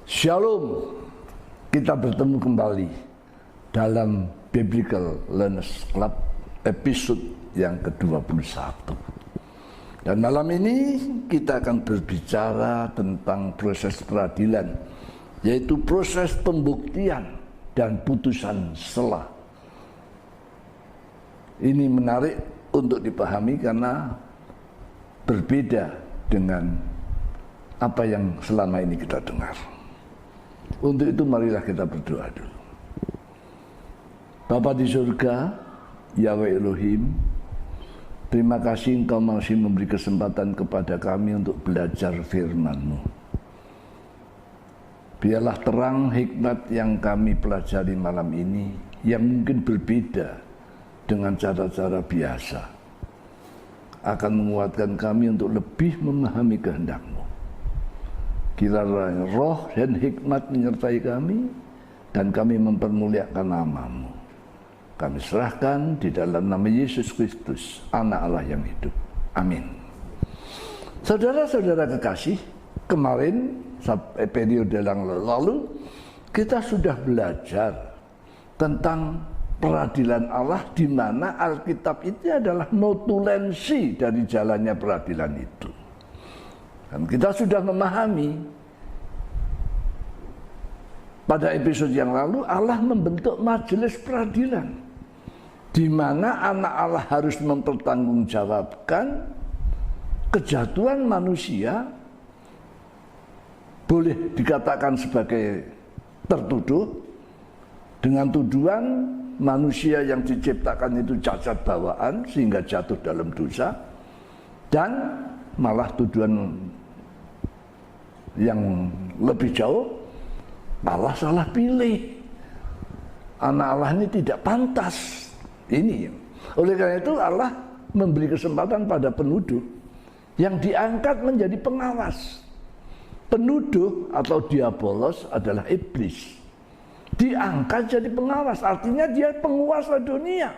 Shalom, kita bertemu kembali dalam Biblical Learners Club episode yang ke-21. Dan malam ini kita akan berbicara tentang proses peradilan, yaitu proses pembuktian dan putusan sela. Ini menarik untuk dipahami karena berbeda dengan apa yang selama ini kita dengar. Untuk itu marilah kita berdoa dulu. Bapa di surga, Yahweh Elohim, terima kasih Engkau masih memberi kesempatan kepada kami untuk belajar firman-Mu. Biarlah terang hikmat yang kami pelajari malam ini, yang mungkin berbeda dengan cara-cara biasa, akan menguatkan kami untuk lebih memahami kehendak-Mu. Kiranya roh dan hikmat menyertai kami, dan kami mempermuliakan nama-Mu. Kami serahkan di dalam nama Yesus Kristus, Anak Allah yang hidup. Amin. Saudara-saudara kekasih, kemarin periode yang lalu kita sudah belajar tentang peradilan Allah, di mana Alkitab itu adalah notulensi dari jalannya peradilan itu. Dan kita sudah memahami pada episode yang lalu Allah membentuk majelis peradilan, di mana anak Allah harus mempertanggungjawabkan kejatuhan manusia, boleh dikatakan sebagai tertuduh, dengan tuduhan manusia yang diciptakan itu cacat bawaan sehingga jatuh dalam dosa, dan malah tuduhan yang lebih jauh, Allah salah pilih. Anak Allah ini tidak pantas. Ini. Oleh karena itu Allah memberi kesempatan pada penuduh yang diangkat menjadi pengawas. Penuduh atau diabolos adalah iblis. Diangkat jadi pengawas, artinya dia penguasa dunia.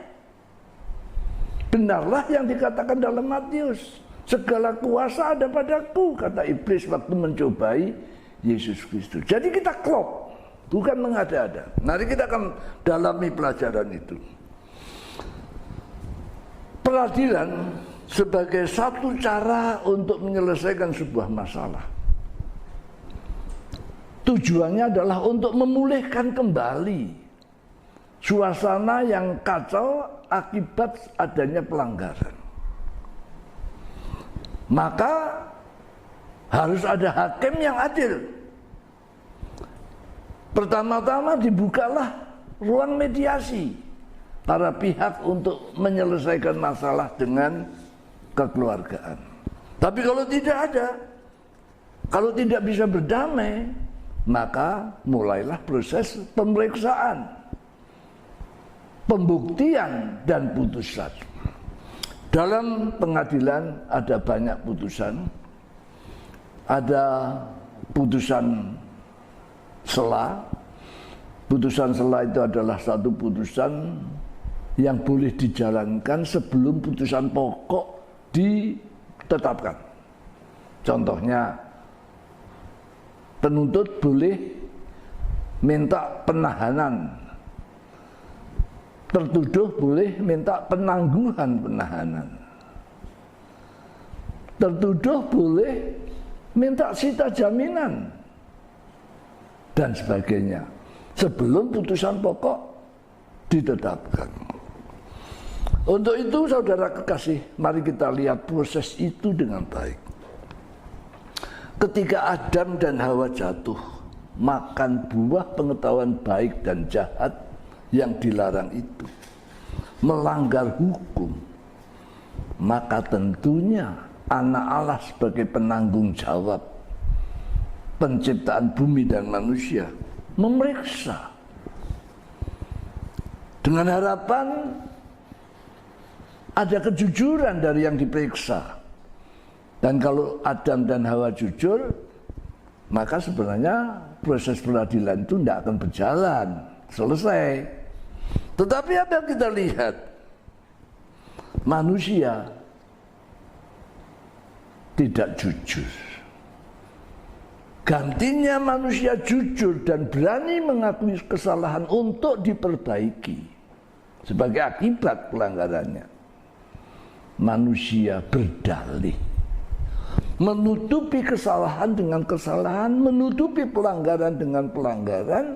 Benarlah yang dikatakan dalam Matius, segala kuasa ada padaku, kata iblis waktu mencobai Yesus Kristus. Jadi kita klop, bukan mengada-ada. Mari kita akan dalami pelajaran itu. Peradilan sebagai satu cara untuk menyelesaikan sebuah masalah. Tujuannya adalah untuk memulihkan kembali suasana yang kacau akibat adanya pelanggaran. Maka harus ada hakim yang adil. Pertama-tama dibukalah ruang mediasi para pihak untuk menyelesaikan masalah dengan kekeluargaan. Tapi kalau tidak ada, kalau tidak bisa berdamai, maka mulailah proses pemeriksaan, pembuktian dan putusan. Dalam pengadilan ada banyak putusan. Ada putusan sela. Putusan sela itu adalah satu putusan yang boleh dijalankan sebelum putusan pokok ditetapkan. Contohnya, penuntut boleh minta penahanan, tertuduh boleh minta penangguhan penahanan, tertuduh boleh minta sita jaminan, dan sebagainya, sebelum putusan pokok ditetapkan. Untuk itu saudara kekasih, mari kita lihat proses itu dengan baik. Ketika Adam dan Hawa jatuh, makan buah pengetahuan baik dan jahat yang dilarang itu, melanggar hukum, maka tentunya anak Allah sebagai penanggung jawab penciptaan bumi dan manusia memeriksa dengan harapan ada kejujuran dari yang diperiksa. Dan kalau Adam dan Hawa jujur, maka sebenarnya proses peradilan itu tidak akan berjalan, selesai. Tetapi apa yang kita lihat? Manusia tidak jujur. Gantinya manusia jujur dan berani mengakui kesalahan untuk diperbaiki sebagai akibat pelanggarannya. Manusia berdalih, menutupi kesalahan dengan kesalahan, menutupi pelanggaran dengan pelanggaran.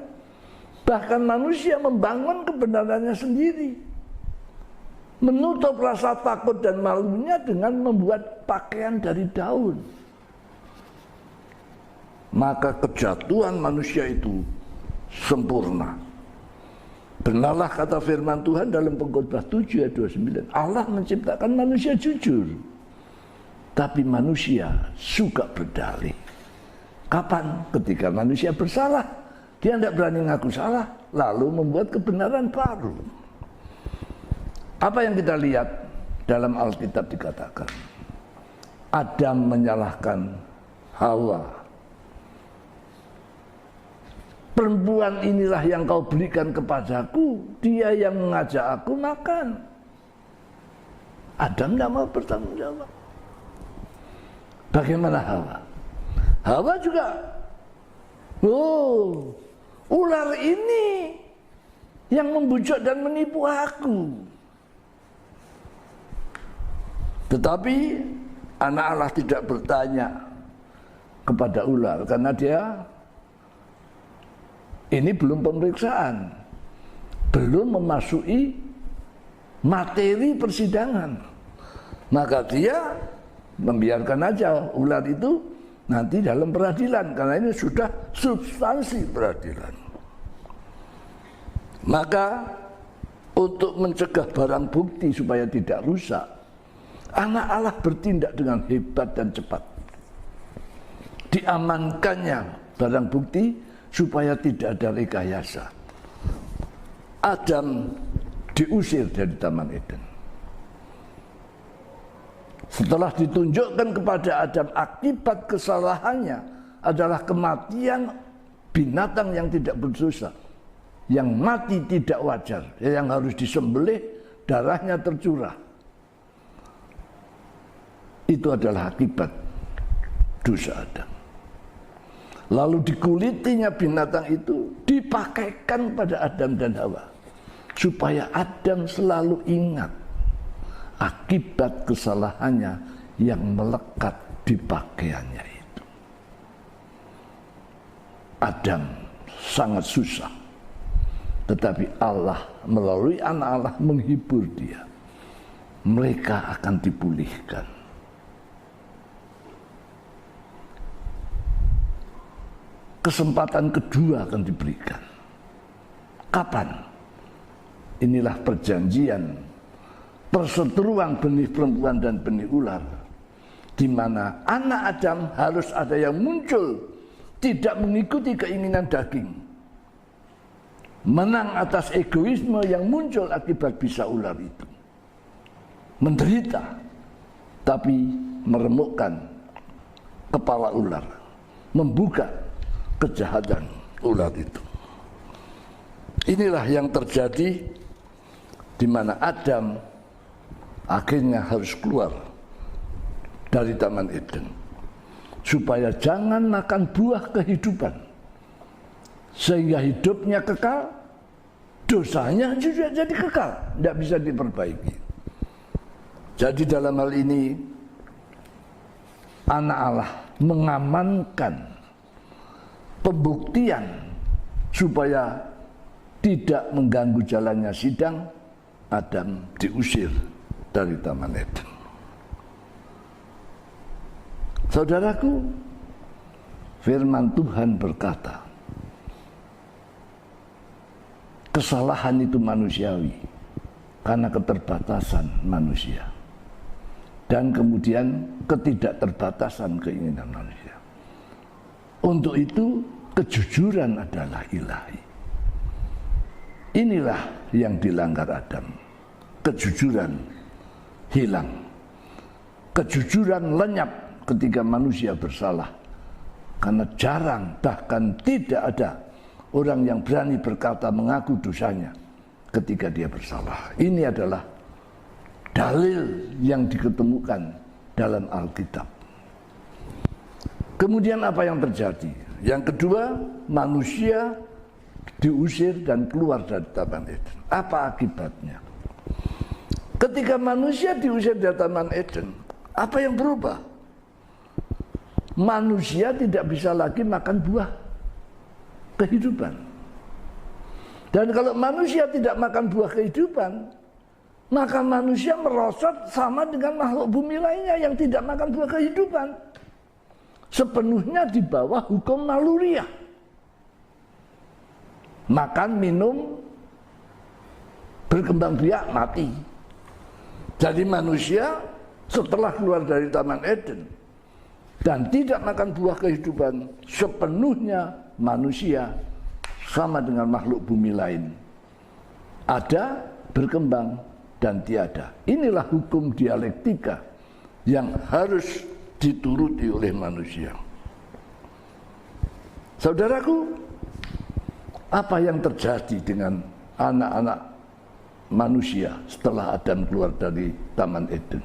Bahkan manusia membangun kebenarannya sendiri, menutup rasa takut dan malunya dengan membuat pakaian dari daun. Maka kejatuhan manusia itu sempurna. Benarlah kata firman Tuhan dalam Pengkhotbah 7 ayat 29. Allah menciptakan manusia jujur, tapi manusia suka berdalih. Kapan? Ketika manusia bersalah, dia tidak berani ngaku salah, lalu membuat kebenaran baru. Apa yang kita lihat dalam Alkitab dikatakan, Adam menyalahkan Hawa. Perempuan inilah yang kau berikan kepadaku, dia yang mengajak aku makan. Adam tidak mau bertanggung jawab. Bagaimana Hawa? Hawa juga, oh, ular ini yang membujuk dan menipu aku. Tetapi anak Allah tidak bertanya kepada ular karena dia ini belum pemeriksaan, belum memasuki materi persidangan. Maka dia membiarkan aja ular itu nanti dalam peradilan, karena ini sudah substansi peradilan. Maka untuk mencegah barang bukti supaya tidak rusak, anak Allah bertindak dengan hebat dan cepat. Diamankannya barang bukti supaya tidak ada rekayasa. Adam diusir dari Taman Eden. Setelah ditunjukkan kepada Adam akibat kesalahannya adalah kematian binatang yang tidak berdosa, yang mati tidak wajar, yang harus disembelih, darahnya tercurah. Itu adalah akibat dosa Adam. Lalu dikulitinya binatang itu dipakaikan pada Adam dan Hawa, supaya Adam selalu ingat akibat kesalahannya yang melekat di pakaiannya itu. Adam sangat susah, tetapi Allah melalui anak Allah menghibur dia. Mereka akan dipulihkan. Kesempatan kedua akan diberikan. Kapan? Inilah perjanjian perseteruan benih perempuan dan benih ular, di mana anak Adam harus ada yang muncul tidak mengikuti keinginan daging, menang atas egoisme yang muncul akibat bisa ular itu, menderita tapi meremukkan kepala ular, membuka kejahatan ular itu. Inilah yang terjadi, di mana Adam akhirnya harus keluar dari Taman Eden supaya jangan makan buah kehidupan, sehingga hidupnya kekal, dosanya juga jadi kekal, tidak bisa diperbaiki. Jadi dalam hal ini anak Allah mengamankan pembuktian supaya tidak mengganggu jalannya sidang. Adam diusir dari Taman Eden. Saudaraku, firman Tuhan berkata, kesalahan itu manusiawi karena keterbatasan manusia, dan kemudian ketidakterbatasan keinginan manusia. Untuk itu kejujuran adalah ilahi. Inilah yang dilanggar Adam. Kejujuran hilang. Kejujuran lenyap ketika manusia bersalah. Karena jarang, bahkan tidak ada orang yang berani berkata mengaku dosanya ketika dia bersalah. Ini adalah dalil yang diketemukan dalam Alkitab. Kemudian apa yang terjadi? Yang kedua, manusia diusir dan keluar dari Taman Eden. Apa akibatnya? Ketika manusia diusir dari Taman Eden, apa yang berubah? Manusia tidak bisa lagi makan buah kehidupan. Dan kalau manusia tidak makan buah kehidupan, maka manusia merosot sama dengan makhluk bumi lainnya yang tidak makan buah kehidupan. Sepenuhnya di bawah hukum naluriah. Makan, minum, berkembang biak, mati. Jadi manusia setelah keluar dari Taman Eden dan tidak makan buah kehidupan, sepenuhnya manusia sama dengan makhluk bumi lain. Ada, berkembang, dan tiada. Inilah hukum dialektika yang harus dituruti oleh manusia. Saudaraku, apa yang terjadi dengan anak-anak manusia setelah Adam keluar dari Taman Eden?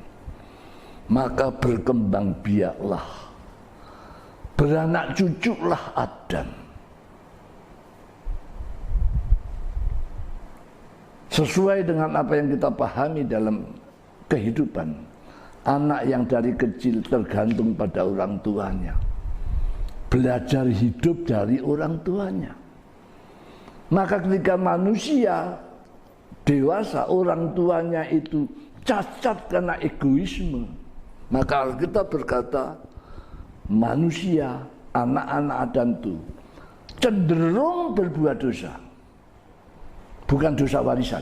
Maka berkembang biaklah, beranak cuculah Adam. Sesuai dengan apa yang kita pahami dalam kehidupan, anak yang dari kecil tergantung pada orang tuanya, belajar hidup dari orang tuanya. Maka ketika manusia dewasa, orang tuanya itu cacat karena egoisme, maka Alkitab berkata manusia, anak-anak Adam itu cenderung berbuat dosa. Bukan dosa warisan,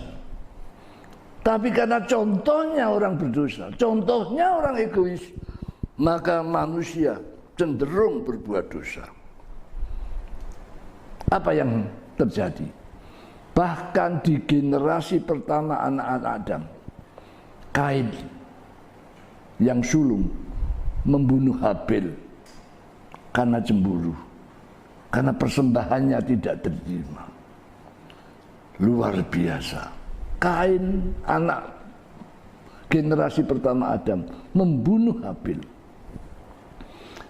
tapi karena contohnya orang berdosa, contohnya orang egois, maka manusia cenderung berbuat dosa. Apa yang terjadi? Bahkan di generasi pertama anak-anak Adam, Kain yang sulung membunuh Habil karena cemburu, karena persembahannya tidak diterima. Luar biasa. Kain, anak generasi pertama Adam, membunuh Habil.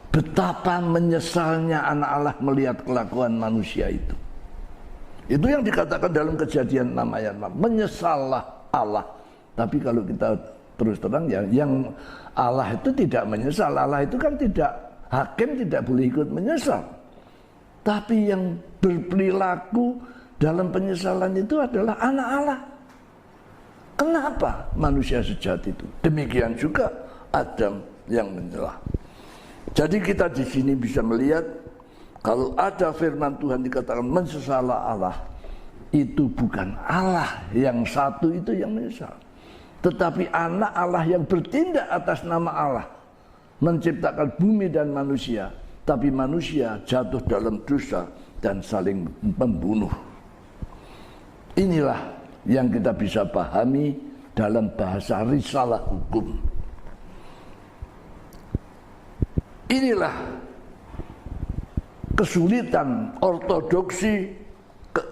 Betapa menyesalnya anak Allah melihat kelakuan manusia itu. Itu yang dikatakan dalam Kejadian 6 ayat 6. Menyesallah Allah. Tapi kalau kita terus terang, ya, yang Allah itu tidak menyesal. Allah itu kan tidak, hakim tidak boleh ikut menyesal. Tapi yang berperilaku dalam penyesalan itu adalah anak Allah. Kenapa manusia sejati itu? Demikian juga Adam yang menyela. Jadi kita di sini bisa melihat kalau ada firman Tuhan dikatakan menyesallah Allah, itu bukan Allah yang satu itu yang menyesal, tetapi anak Allah yang bertindak atas nama Allah, menciptakan bumi dan manusia, tapi manusia jatuh dalam dosa dan saling membunuh. Inilah yang kita bisa pahami dalam bahasa risalah hukum. Inilah kesulitan ortodoksi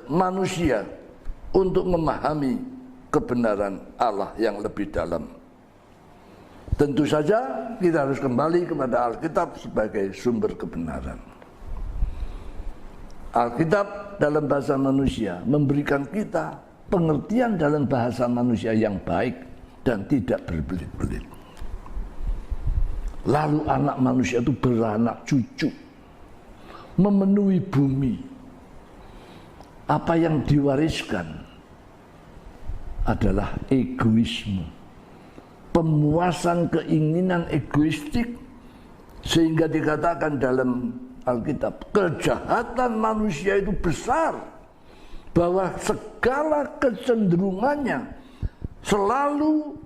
manusia untuk memahami kebenaran Allah yang lebih dalam. Tentu saja kita harus kembali kepada Alkitab sebagai sumber kebenaran. Alkitab dalam bahasa manusia memberikan kita pengertian dalam bahasa manusia yang baik dan tidak berbelit-belit. Lalu anak manusia itu beranak cucu, memenuhi bumi. Apa yang diwariskan adalah egoisme, pemuasan keinginan egoistik, sehingga dikatakan dalam Alkitab, kejahatan manusia itu besar, bahwa segala kecenderungannya selalu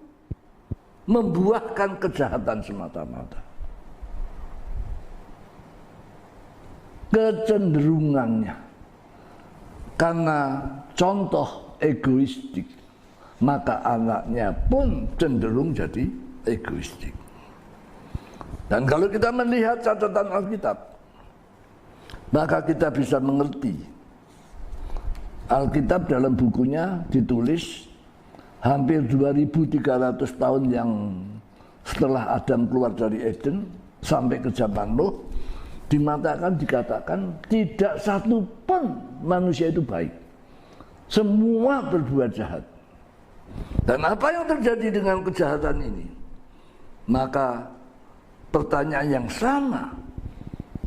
membuahkan kejahatan semata-mata. Kecenderungannya, karena contoh egoistik, maka anaknya pun cenderung jadi egoistik. Dan kalau kita melihat catatan Alkitab, maka kita bisa mengerti. Alkitab dalam bukunya ditulis hampir 2300 tahun yang setelah Adam keluar dari Eden sampai ke zaman Nuh, dikatakan tidak satu pun manusia itu baik. Semua berbuat jahat. Dan apa yang terjadi dengan kejahatan ini? Maka pertanyaan yang sama,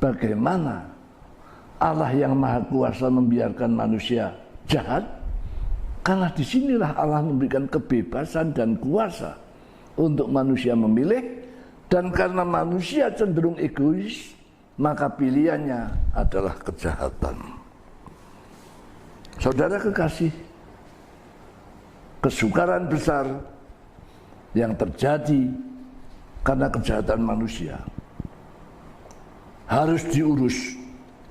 bagaimana Allah yang Maha Kuasa membiarkan manusia jahat? Karena disinilah Allah memberikan kebebasan dan kuasa untuk manusia memilih. Dan karena manusia cenderung egois, maka pilihannya adalah kejahatan. Saudara kekasih, kesukaran besar yang terjadi karena kejahatan manusia harus diurus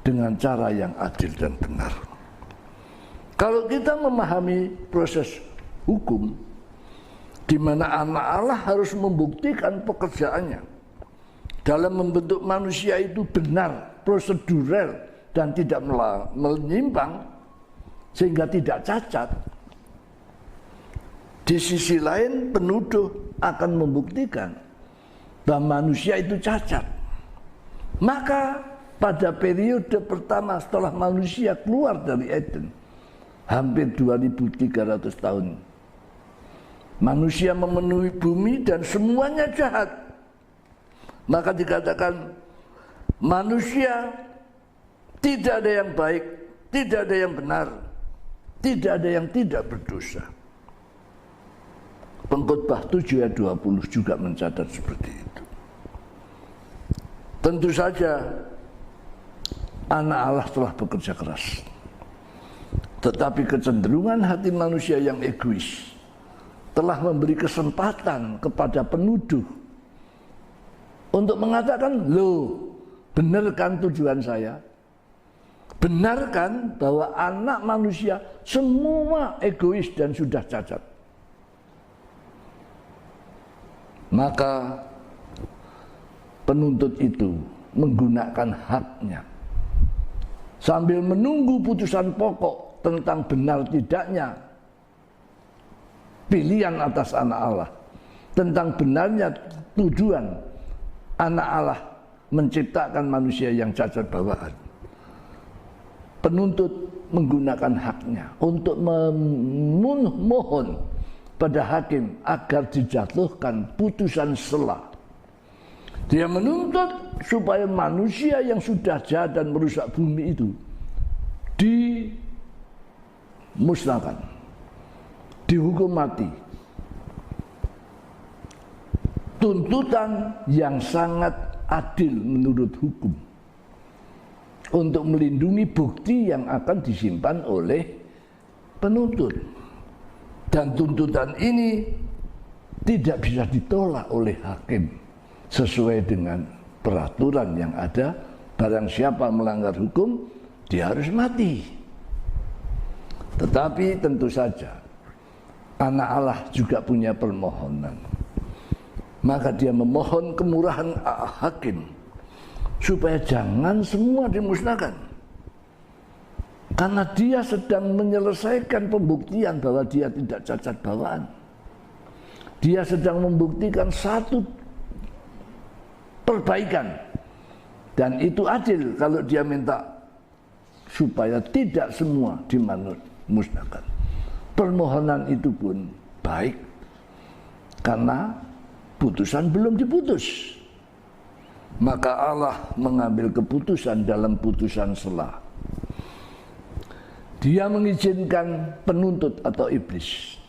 dengan cara yang adil dan benar. Kalau kita memahami proses hukum, di mana anak Allah harus membuktikan pekerjaannya dalam membentuk manusia itu benar, prosedural, dan tidak menyimpang, sehingga tidak cacat. Di sisi lain, penuduh akan membuktikan bahwa manusia itu cacat. Maka pada periode pertama setelah manusia keluar dari Eden, hampir 2300 tahun, manusia memenuhi bumi dan semuanya jahat. Maka dikatakan manusia tidak ada yang baik, tidak ada yang benar, tidak ada yang tidak berdosa. Pengkhotbah 7 ayat 20 juga mencatat seperti itu. Tentu saja anak Allah telah bekerja keras, tetapi kecenderungan hati manusia yang egois telah memberi kesempatan kepada penuduh untuk mengatakan, loh, benar kan tujuan saya? Benar kan bahwa anak manusia semua egois dan sudah cacat? Maka penuntut itu menggunakan haknya sambil menunggu putusan pokok tentang benar tidaknya pilihan atas anak Allah, tentang benarnya tujuan anak Allah menciptakan manusia yang cacat bawaan. Penuntut menggunakan haknya untuk memohon pada hakim agar dijatuhkan putusan sela. Dia menuntut supaya manusia yang sudah jahat dan merusak bumi itu dimusnahkan, dihukum mati. Tuntutan yang sangat adil menurut hukum untuk melindungi bukti yang akan disimpan oleh penuntut. Dan tuntutan ini tidak bisa ditolak oleh hakim sesuai dengan peraturan yang ada. Barang siapa melanggar hukum, dia harus mati. Tetapi tentu saja anak Allah juga punya permohonan. Maka dia memohon kemurahan hakim supaya jangan semua dimusnahkan, karena dia sedang menyelesaikan pembuktian bahwa dia tidak cacat bawaan. Dia sedang membuktikan satu perbaikan, dan itu adil kalau dia minta supaya tidak semua dimusnahkan. Permohonan itu pun baik karena putusan belum diputus. Maka Allah mengambil keputusan dalam putusan sela. Dia mengizinkan penuntut atau iblis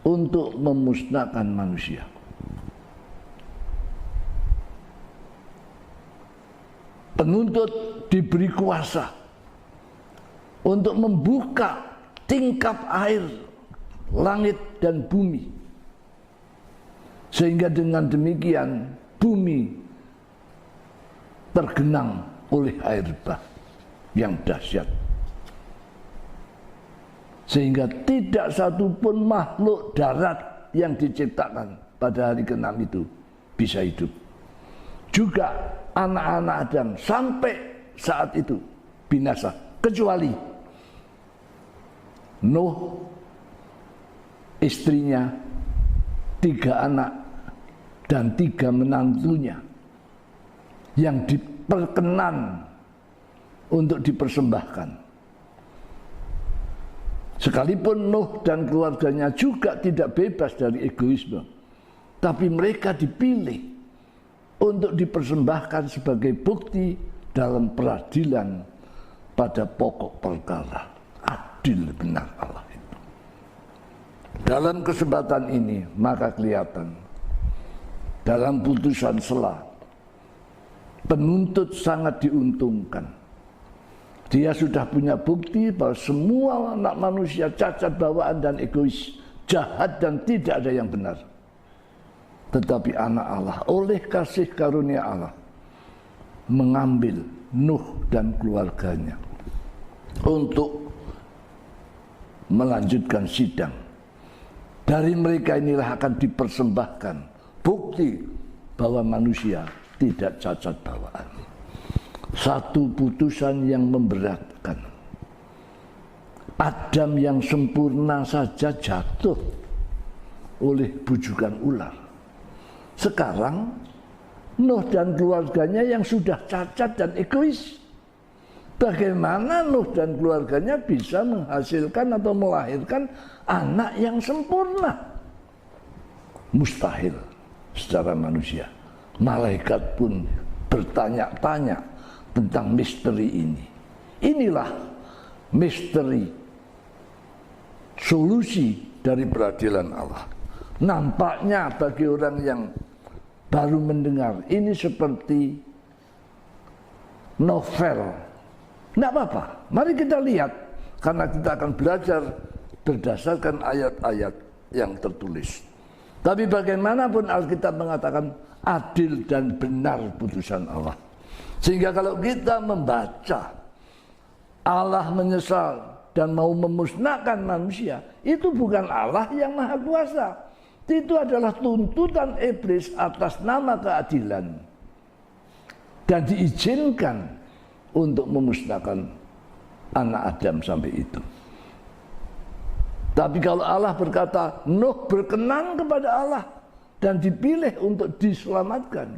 untuk memusnahkan manusia. Penuntut diberi kuasa untuk membuka tingkap air, langit dan bumi, sehingga dengan demikian bumi tergenang oleh air bah yang dahsyat, sehingga tidak satu pun makhluk darat yang diciptakan pada hari ke-6 itu bisa hidup. Juga anak-anak Adam sampai saat itu binasa, kecuali Nuh, istrinya, 3 anak dan 3 menantunya yang diperkenan untuk dipersembahkan. Sekalipun Nuh dan keluarganya juga tidak bebas dari egoisme, tapi mereka dipilih untuk dipersembahkan sebagai bukti dalam peradilan pada pokok perkara. Adil benar Allah itu. Dalam kesempatan ini maka kelihatan dalam putusan sela penuntut sangat diuntungkan. Dia sudah punya bukti bahwa semua anak manusia cacat bawaan dan egois, jahat dan tidak ada yang benar. Tetapi anak Allah oleh kasih karunia Allah mengambil Nuh dan keluarganya untuk melanjutkan sidang. Dari mereka inilah akan dipersembahkan bukti bahwa manusia tidak cacat bawaan. Satu putusan yang memberatkan. Adam yang sempurna saja jatuh oleh bujukan ular. Sekarang Nuh dan keluarganya yang sudah cacat dan egois. Bagaimana Nuh dan keluarganya bisa menghasilkan atau melahirkan anak yang sempurna? Mustahil secara manusia. Malaikat pun bertanya-tanya tentang misteri ini. Inilah misteri solusi dari peradilan Allah. Nampaknya bagi orang yang baru mendengar ini seperti novel. Tidak apa-apa, mari kita lihat, karena kita akan belajar berdasarkan ayat-ayat yang tertulis. Tapi bagaimanapun Alkitab mengatakan adil dan benar putusan Allah. Sehingga kalau kita membaca Allah menyesal dan mau memusnahkan manusia, itu bukan Allah yang maha kuasa. Itu adalah tuntutan iblis atas nama keadilan. Dan diizinkan untuk memusnahkan anak Adam sampai itu. Tapi kalau Allah berkata, Nuh berkenan kepada Allah dan dipilih untuk diselamatkan,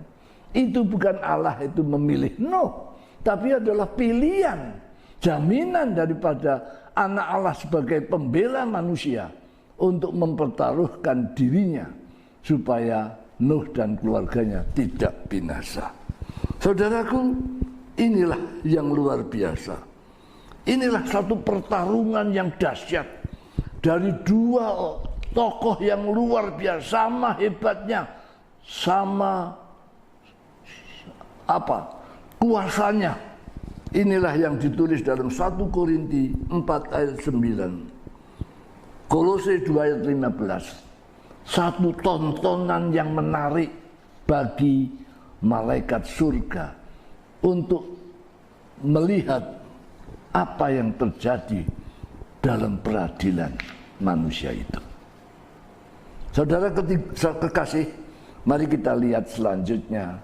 itu bukan Allah itu memilih Nuh, tapi adalah pilihan, jaminan daripada anak Allah sebagai pembela manusia untuk mempertaruhkan dirinya supaya Nuh dan keluarganya tidak binasa. Saudaraku, inilah yang luar biasa. Inilah satu pertarungan yang dahsyat dari dua tokoh yang luar biasa, sama hebatnya, sama kuasanya. Inilah yang ditulis dalam 1 Korinti 4 ayat 9, Kolose 2 ayat 15. Satu tontonan yang menarik bagi malaikat surga untuk melihat apa yang terjadi dalam peradilan manusia itu. Saudara kekasih, mari kita lihat selanjutnya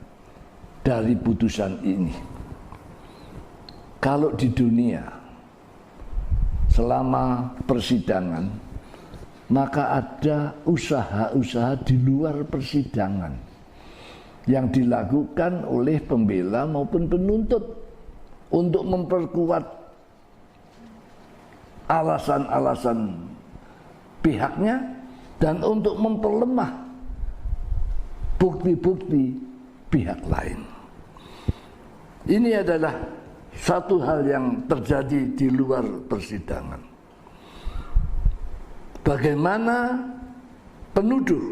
dari putusan ini. Kalau di dunia selama persidangan, maka ada usaha-usaha di luar persidangan yang dilakukan oleh pembela maupun penuntut untuk memperkuat alasan-alasan pihaknya dan untuk memperlemah bukti-bukti pihak lain. Ini adalah satu hal yang terjadi di luar persidangan. Bagaimana penuduh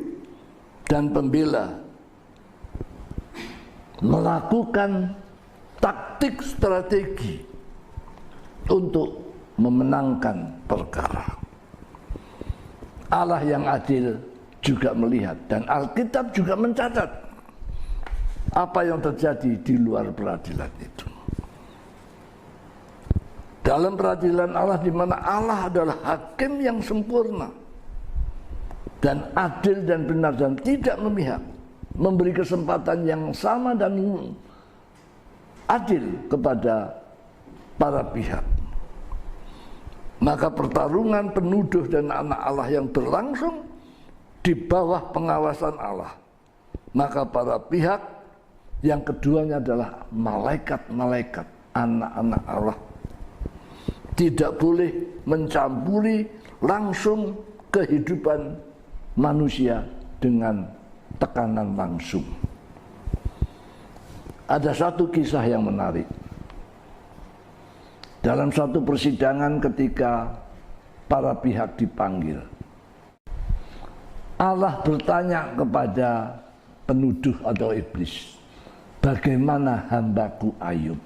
dan pembela melakukan taktik strategi untuk memenangkan perkara. Allah yang adil juga melihat dan Alkitab juga mencatat apa yang terjadi di luar peradilan itu. Dalam peradilan Allah di mana Allah adalah hakim yang sempurna dan adil dan benar dan tidak memihak, memberi kesempatan yang sama dan adil kepada para pihak. Maka pertarungan penuduh dan anak Allah yang berlangsung di bawah pengawasan Allah. Maka para pihak Yang keduanya adalah malaikat-malaikat, anak-anak Allah. Tidak boleh mencampuri langsung kehidupan manusia dengan tekanan langsung. Ada satu kisah yang menarik. Dalam satu persidangan ketika para pihak dipanggil, Allah bertanya kepada penuduh atau iblis, bagaimana hambaku Ayub?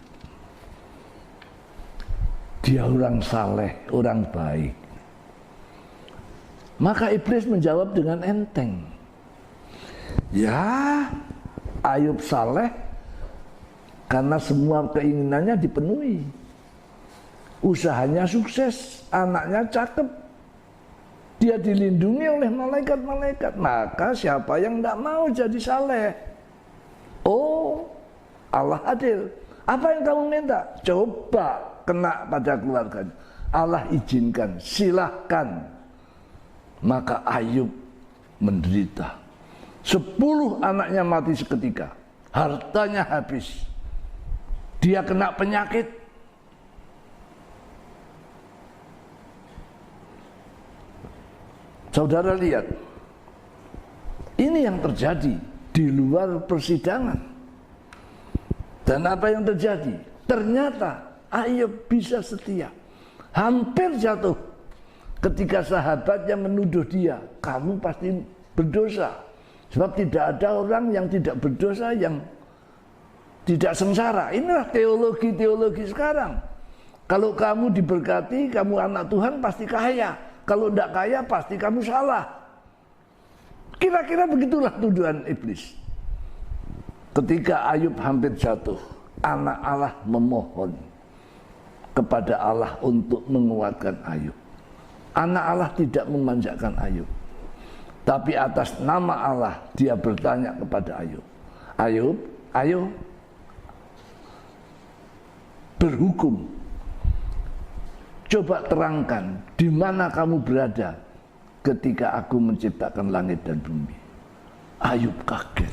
Dia orang saleh, orang baik. Maka iblis menjawab dengan enteng, ya Ayub saleh karena semua keinginannya dipenuhi. Usahanya sukses, anaknya cakep, dia dilindungi oleh malaikat-malaikat. Maka siapa yang tidak mau jadi saleh? Oh, Allah adil. Apa yang kamu minta? Coba kena pada keluarganya. Allah izinkan, silahkan. Maka Ayub menderita. 10 anaknya mati seketika, hartanya habis, dia kena penyakit. Saudara lihat, ini yang terjadi di luar persidangan. Dan apa yang terjadi? Ternyata Ayub bisa setia. Hampir jatuh ketika sahabatnya menuduh dia, kamu pasti berdosa. Sebab tidak ada orang yang tidak berdosa yang tidak sengsara. Inilah teologi sekarang. Kalau kamu diberkati, kamu anak Tuhan pasti kaya. Kalau tidak kaya pasti kamu salah. Kira-kira begitulah tuduhan iblis. Ketika Ayub hampir jatuh, anak Allah memohon kepada Allah untuk menguatkan Ayub. Anak Allah tidak memanjakan Ayub, tapi atas nama Allah dia bertanya kepada Ayub, Ayub, ayo berhukum. Coba terangkan di mana kamu berada ketika aku menciptakan langit dan bumi. Ayub kaget.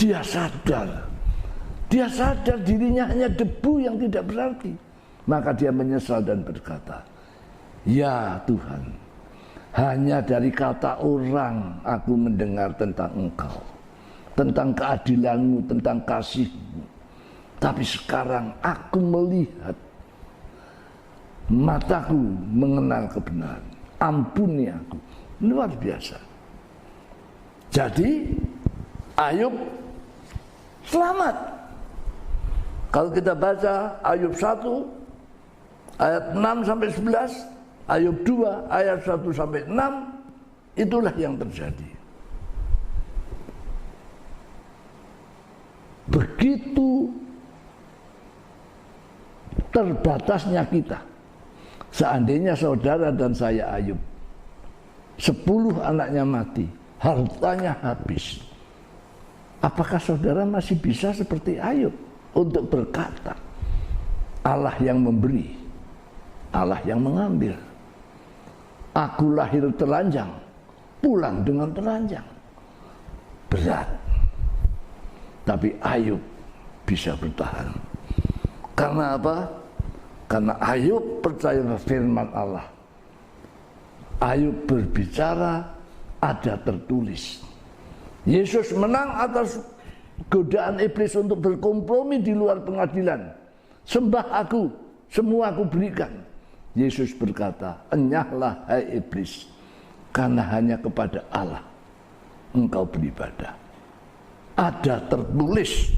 Dia sadar dirinya hanya debu yang tidak berarti. Maka dia menyesal dan berkata, ya Tuhan, hanya dari kata orang aku mendengar tentang Engkau, tentang keadilanmu, tentang kasihmu. Tapi sekarang aku melihat, mataku mengenal kebenaran. Ampuni aku. Luar biasa. Jadi Ayub selamat. Kalau kita baca Ayub 1 ayat 6 sampai 11, Ayub 2 ayat 1 sampai 6, itulah yang terjadi. Begitu terbatasnya kita. Seandainya saudara dan saya Ayub, 10 anaknya mati, hartanya habis, apakah saudara masih bisa seperti Ayub untuk berkata, Allah yang memberi, Allah yang mengambil. Aku lahir telanjang, pulang dengan telanjang. Berat. Tapi Ayub bisa bertahan. Karena apa? Karena Ayub percaya firman Allah. Ayub berbicara, ada tertulis. Yesus menang atas godaan iblis untuk berkompromi di luar pengadilan. Sembah aku, semua aku berikan. Yesus berkata, enyahlah hai iblis, karena hanya kepada Allah engkau beribadah. Ada tertulis.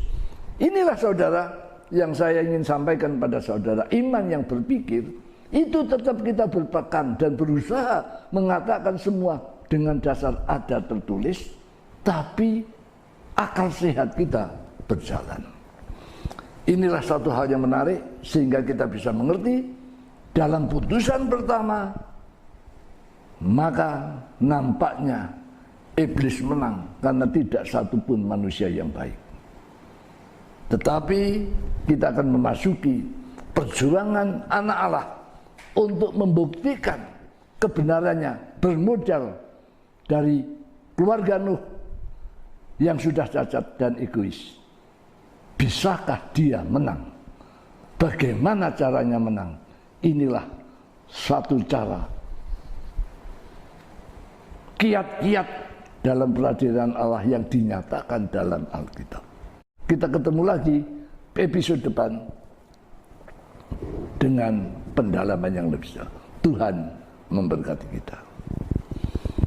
Inilah saudara yang saya ingin sampaikan pada saudara. Iman yang berpikir itu tetap kita berpegang dan berusaha mengatakan semua dengan dasar ada tertulis, tapi akal sehat kita berjalan. Inilah satu hal yang menarik sehingga kita bisa mengerti dalam putusan pertama, maka nampaknya iblis menang karena tidak satupun manusia yang baik. Tetapi kita akan memasuki perjuangan anak Allah untuk membuktikan kebenarannya bermodal dari keluarga Nuh yang sudah cacat dan egois. Bisakah dia menang? Bagaimana caranya menang? Inilah satu cara. Kiat-kiat dalam peradilan Allah yang dinyatakan dalam Alkitab. Kita ketemu lagi episode depan dengan pendalaman yang lebih jauh. Tuhan memberkati kita.